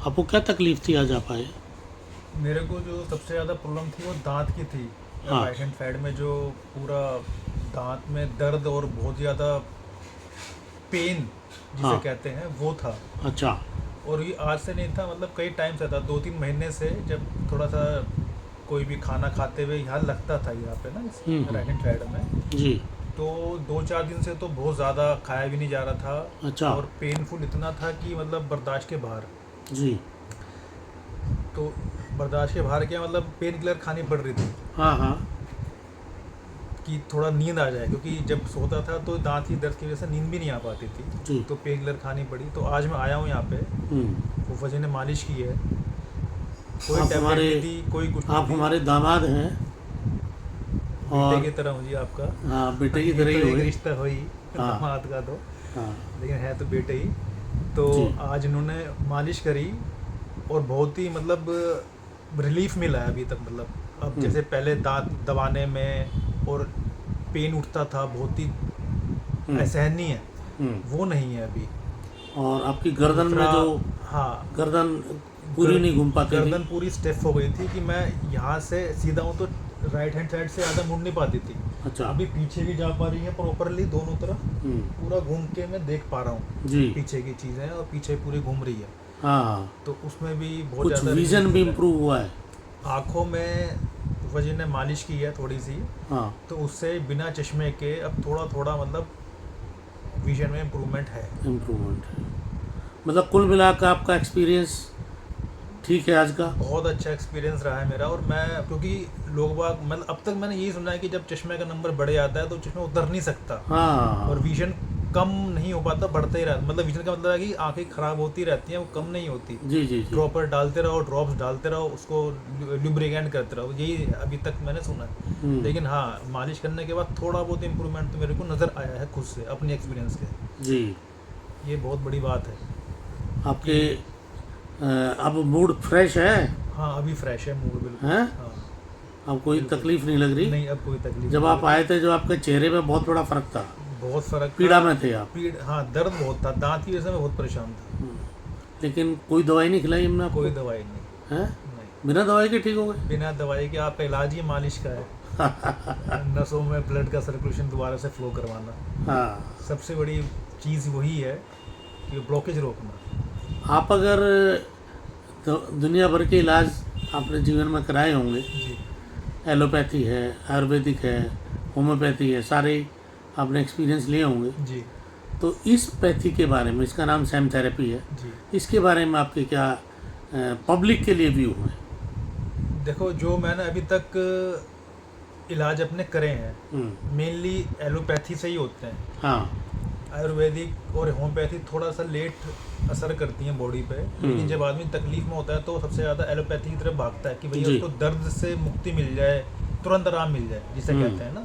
आपको क्या तकलीफ थी, आज आप आए? मेरे को जो सबसे ज़्यादा प्रॉब्लम थी वो दांत की थी। हाँ। राइट हैंड साइड में जो पूरा दांत में दर्द और बहुत ज़्यादा पेन जिसे हाँ। कहते हैं वो था। अच्छा। और ये आज से नहीं था, मतलब कई टाइम से था, 2-3 महीने से, जब थोड़ा सा कोई भी खाना खाते हुए यहाँ लगता था, यहाँ पे ना इस राइट हैंड साइड में। जी। तो 2-4 दिन से तो बहुत ज़्यादा खाया भी नहीं जा रहा था। अच्छा। और पेनफुल इतना था कि मतलब बर्दाश्त के बाहर। जी। तो बर्दाश्त के बाहर क्या, मतलब पेन किलर खानी पड़ रही थी हाँ हाँ। कि थोड़ा नींद आ जाए, क्योंकि जब सोता था तो दांत की दर्द की वजह से नींद भी नहीं आ पाती जी। थी, तो पेन किलर खानी पड़ी। तो आज मैं आया हूँ यहाँ पे, हम्म। फूफा जी ने मालिश की है, कोई आप टैबलेट हमारे नहीं दी, कोई कुछ नहीं आप दी। हमारे दामाद हैं। बेटे की और तरह हूँ जी आपका। हाँ, बेटे की ये तरह तो ही एक हुए। रिश्ता हो ही हाँ दामाद का तो, हाँ। लेकिन है तो बेटे ही। तो जी। आज इन्होंने मालिश करी और बहुत ही मतलब रिलीफ मिला है अभी तक। मतलब अब जैसे पहले दांत दबाने में और पेन उठता था बहुत ही हम्म। असहनीय है, हम्म। वो नहीं है अभी। और आपकी गर्दन दूसरा, में जो हाँ, गर्दन पूरी नहीं घूम पाती थी? गर्दन पूरी स्टिफ हो गई थी कि मैं यहाँ से सीधा हूँ तो राइट हैंड साइड से ज़्यादा मुड़ नहीं पाती थी। अच्छा। अभी पीछे भी जा पा रही है प्रॉपरली, दोनों तरफ हम्म। पूरा घूम के मैं देख पा रहा हूँ जी। पीछे की चीज़ें, और पीछे पूरी घूम रही है। हाँ हाँ। तो उसमें भी बहुत कुछ ज़्यादा विजन रिलीफ भी मिला है। इम्प्रूव हुआ है? आँखों में वजह ने मालिश की है थोड़ी सी, हाँ। तो उससे बिना चश्मे के अब थोड़ा थोड़ा मतलब विजन में इम्प्रूवमेंट है। इम्प्रूवमेंट है। मतलब कुल मिलाकर आपका एक्सपीरियंस ठीक है आज का? बहुत अच्छा एक्सपीरियंस रहा है मेरा। और मैं, क्योंकि लोग बाग, मतलब अब तक मैंने यही सुना है कि जब चश्मे का नंबर बढ़ जाता है तो चश्मा उतर नहीं सकता, हाँ और विजन कम नहीं हो पाता, बढ़ता ही रहता। मतलब विजन का मतलब है कि आंखें खराब होती रहती हैं, वो कम नहीं होती। जी जी जी। ड्रॉपर डालते रहो, ड्रॉप्स डालते रहो, उसको लुब्रिकेंट करते रहो, यही अभी तक मैंने सुना है। लेकिन हाँ, मालिश करने के बाद थोड़ा बहुत इम्प्रूवमेंट तो मेरे को नज़र आया है खुद से, अपनी एक्सपीरियंस के। जी। ये बहुत बड़ी बात है। आपके अब मूड फ्रेश है? हाँ, अभी फ्रेश है मूड, बिल्कुल। हैं? हाँ, अब कोई बिल्कुल। तकलीफ नहीं लग रही? नहीं, अब कोई तकलीफ जब नहीं आप है। आए थे, जो आपके चेहरे पे बहुत बड़ा फर्क था, बहुत फ़र्क पीड़ा था। में थे आप। हाँ, दर्द बहुत था, दांत की वजह से मैं बहुत परेशान था। लेकिन कोई दवाई नहीं खिलाई हमने आपको? कोई दवाई नहीं। हैं? नहीं, बिना दवाई के ठीक हो गए? बिना दवाई के आपका इलाज ही मालिश का है। नसों में ब्लड का सर्कुलेशन दोबारा से फ्लो करवाना। हाँ। सबसे बड़ी चीज़ वही है कि ब्लॉकेज रोकना। आप अगर दुनिया भर के इलाज आपने जीवन में कराए होंगे, जी। एलोपैथी है, आयुर्वेदिक है, होम्योपैथी है, सारे आपने एक्सपीरियंस लिए होंगे। जी। तो इस पैथी के बारे में, इसका नाम सैम थेरेपी है, जी। इसके बारे में आपके क्या पब्लिक के लिए व्यू हैं? देखो, जो मैंने अभी तक इलाज अपने करे हैं, मेनली एलोपैथी से ही होते हैं। हाँ। आयुर्वेदिक और होम्योपैथी थोड़ा सा लेट असर करती हैं बॉडी पे, लेकिन जब आदमी तकलीफ में होता है तो सबसे ज़्यादा एलोपैथी की तरफ भागता है कि भैया जी। उसको दर्द से मुक्ति मिल जाए, तुरंत आराम मिल जाए, जिसे कहते हैं ना।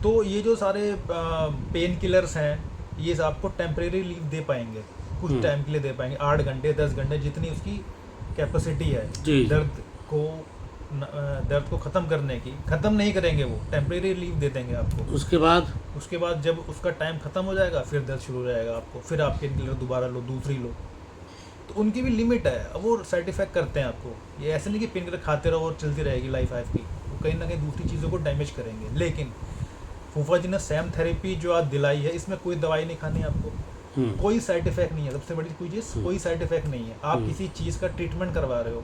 तो ये जो सारे पेन किलर्स हैं, ये आपको टेम्परेरी रिलीफ दे पाएंगे, कुछ टाइम के लिए दे पाएंगे, 8 घंटे 10 घंटे, जितनी उसकी कैपेसिटी है जी। दर्द को ख़त्म करने की। ख़त्म नहीं करेंगे, वो टेम्परेरी रिलीफ दे देंगे आपको। उसके बाद जब उसका टाइम ख़त्म हो जाएगा, फिर दर्द शुरू हो जाएगा आपको, फिर आप पेन किलर दोबारा लो, दूसरी लो। तो उनकी भी लिमिट है, अब वो साइड इफेक्ट करते हैं आपको। ये ऐसे नहीं कि पेन किलर खाते रहो और चलती रहेगी लाइफ आपकी, वो कहीं ना कहीं दूसरी चीज़ों को डैमेज करेंगे। लेकिन फूफा जी ने सैम थेरेपी जो आज दिलाई है, इसमें कोई दवाई नहीं खानी है आपको, कोई साइड इफेक्ट नहीं है। सबसे बड़ी कोई चीज़, कोई साइड इफेक्ट नहीं है। आप किसी चीज़ का ट्रीटमेंट करवा रहे हो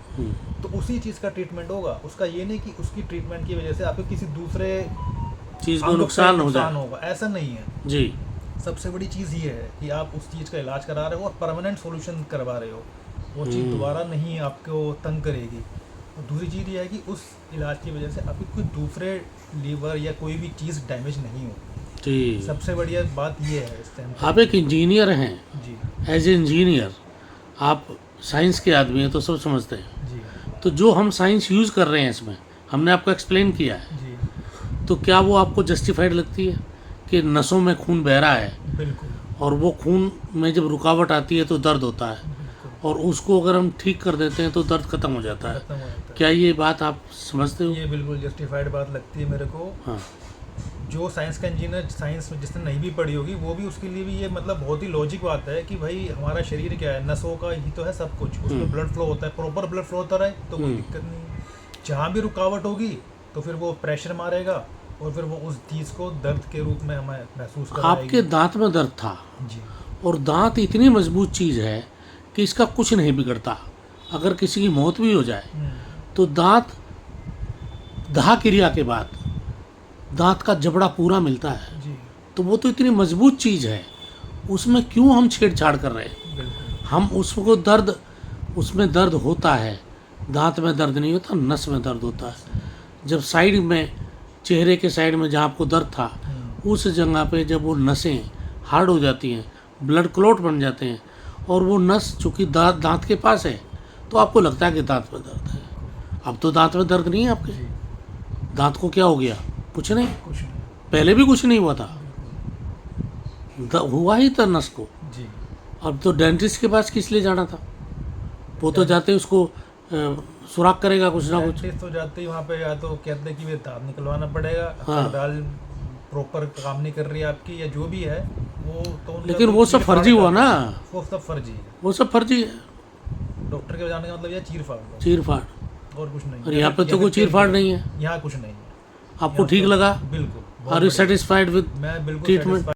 तो उसी चीज़ का ट्रीटमेंट होगा। उसका ये नहीं कि उसकी ट्रीटमेंट की वजह से आपको किसी दूसरे चीज़ को नुकसान होगा, ऐसा नहीं है जी। सबसे बड़ी चीज़ ये है कि आप उस चीज़ का इलाज करा रहे हो और परमानेंट सॉल्यूशन करवा रहे हो, वो चीज़ दोबारा नहीं आपको तंग करेगी। और दूसरी चीज़ ये है कि उस इलाज की वजह से आपकी कोई दूसरे लीवर या कोई भी चीज़ डैमेज नहीं हो। जी। सबसे बढ़िया बात ये है इस टाइम। आप एक इंजीनियर हैं। जी। एज ए इंजीनियर आप साइंस के आदमी हैं तो सब समझते हैं। जी। तो जो हम साइंस यूज़ कर रहे हैं इसमें, हमने आपको एक्सप्लेन किया है, जी। तो क्या वो आपको जस्टिफाइड लगती है कि नसों में खून बह रहा है बिल्कुल। और वो खून में जब रुकावट आती है तो दर्द होता है, बिल्कुल। और उसको अगर हम ठीक कर देते हैं तो दर्द खत्म हो जाता है? खत्म हो जाता है। क्या ये बात आप समझते हो? ये बिल्कुल जस्टिफाइड बात लगती है मेरे को। हाँ। जो साइंस का इंजीनियर, साइंस में जिसने नहीं भी पढ़ी होगी, वो भी, उसके लिए भी ये मतलब बहुत ही लॉजिक बात है कि भाई हमारा शरीर क्या है, नसों का ही तो है सब कुछ, उसमें ब्लड फ्लो होता है, प्रॉपर ब्लड फ्लो होता रहे तो कोई दिक्कत नहीं है। जहाँ भी रुकावट होगी तो फिर वो प्रेशर मारेगा और फिर वो उस चीज़ को दर्द के रूप में हमें महसूस आपके कराएगी। दांत में दर्द था, जी और दांत इतनी मजबूत चीज़ है कि इसका कुछ नहीं बिगड़ता। अगर किसी की मौत भी हो जाए तो दांत दाह क्रिया के बाद दांत का जबड़ा पूरा मिलता है, जी तो वो तो इतनी मजबूत चीज़ है, उसमें क्यों हम छेड़छाड़ कर रहे हैं? बिल्कुल। हम उसको दर्द, उसमें दर्द होता है, दांत में दर्द नहीं होता, नस में दर्द होता है। जब साइड में, चेहरे के साइड में जहाँ आपको दर्द था, उस जगह पे जब वो नसें हार्ड हो जाती हैं, ब्लड क्लॉट बन जाते हैं, और वो नस चूँकि दांत के पास है, तो आपको लगता है कि दांत में दर्द है। अब तो दांत में दर्द नहीं है आपके, जी दांत को क्या हो गया? कुछ नहीं, कुछ नहीं। पहले भी कुछ नहीं हुआ था, हुआ ही था नस को। जी अब तो डेंटिस्ट के पास किस लिए जाना था? वो तो जाते ही उसको सुराख करेगा कुछ ना कुछ। डेंटिस्ट तो जाते ही वहाँ पे या तो कहते हैं कि वे दांत निकलवाना पड़ेगा, हाँ। दाल प्रॉपर काम नहीं कर रही है आपकी, या जो भी है वो तो उनका लेकिन तो वो सब चीर-फाड़ फर्जी हुआ करना ना, है। वो सब फर्जी है। वो सब फर्जी है, डॉक्टर के जाने का मतलब ये चीर-फाड़ बस, चीर फाड़। और कुछ नहीं। और यहाँ पे या तो कोई फिर चीर फाड़ नहीं है। यहाँ कुछ नहीं है। आपको यहाँ ठीक तो लगा? बिल्कुल, बहुत आर यू बढ़िया। सेटिस्फाइड विद मैं बिल्कुल ट्रीटमेंट? satisfied